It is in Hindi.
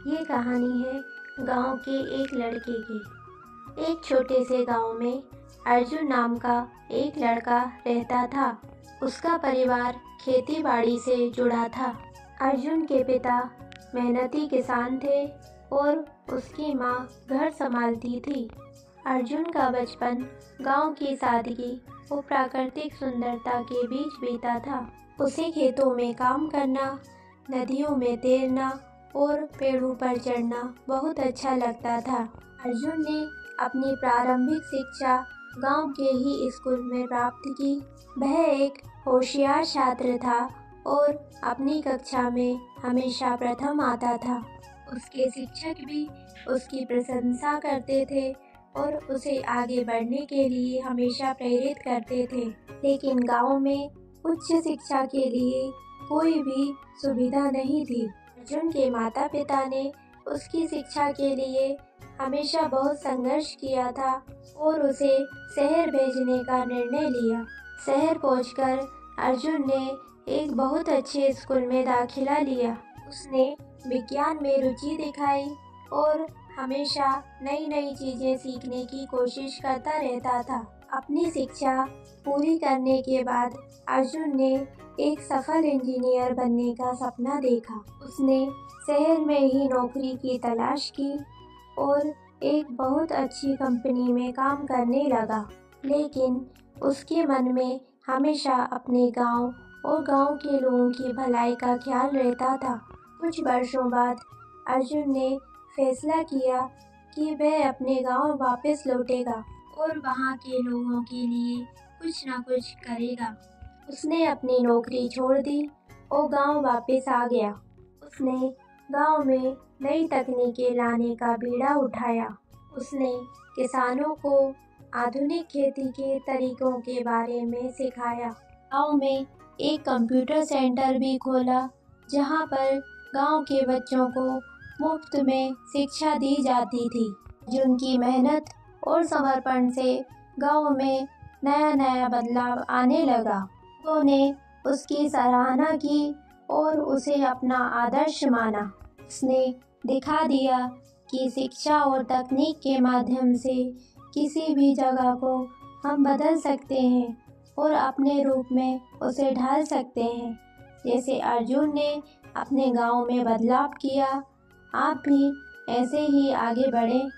ये कहानी है गांव के एक लड़के की। एक छोटे से गांव में अर्जुन नाम का एक लड़का रहता था। उसका परिवार खेती बाड़ी से जुड़ा था। अर्जुन के पिता मेहनती किसान थे और उसकी माँ घर संभालती थी। अर्जुन का बचपन गांव की सादगी और प्राकृतिक सुंदरता के बीच बीता था। उसे खेतों में काम करना, नदियों में तैरना और पेड़ों पर चढ़ना बहुत अच्छा लगता था। अर्जुन ने अपनी प्रारंभिक शिक्षा गांव के ही स्कूल में प्राप्त की। वह एक होशियार छात्र था और अपनी कक्षा में हमेशा प्रथम आता था। उसके शिक्षक भी उसकी प्रशंसा करते थे और उसे आगे बढ़ने के लिए हमेशा प्रेरित करते थे। लेकिन गांव में उच्च शिक्षा के लिए कोई भी सुविधा नहीं थी। अर्जुन के माता पिता ने उसकी शिक्षा के लिए हमेशा बहुत संघर्ष किया था और उसे शहर भेजने का निर्णय लिया। शहर पहुंचकर अर्जुन ने एक बहुत अच्छे स्कूल में दाखिला लिया। उसने विज्ञान में रुचि दिखाई और हमेशा नई नई चीजें सीखने की कोशिश करता रहता था। अपनी शिक्षा पूरी करने के बाद अर्जुन ने एक सफल इंजीनियर बनने का सपना देखा। उसने शहर में ही नौकरी की तलाश की और एक बहुत अच्छी कंपनी में काम करने लगा। लेकिन उसके मन में हमेशा अपने गांव और गांव के लोगों की भलाई का ख्याल रहता था। कुछ वर्षों बाद अर्जुन ने फैसला किया कि वह अपने गांव वापस लौटेगा और वहां के लोगों के लिए कुछ न कुछ करेगा। उसने अपनी नौकरी छोड़ दी और गांव वापस आ गया। उसने गांव में नई तकनीकें लाने का बीड़ा उठाया। उसने किसानों को आधुनिक खेती के तरीकों के बारे में सिखाया। गांव में एक कंप्यूटर सेंटर भी खोला जहां पर गांव के बच्चों को मुफ्त में शिक्षा दी जाती थी। जिनकी मेहनत और समर्पण से गांव में नया नया बदलाव आने लगा। लोगों ने उसकी सराहना की और उसे अपना आदर्श माना। उसने दिखा दिया कि शिक्षा और तकनीक के माध्यम से किसी भी जगह को हम बदल सकते हैं और अपने रूप में उसे ढाल सकते हैं। जैसे अर्जुन ने अपने गांव में बदलाव किया, आप भी ऐसे ही आगे बढ़ें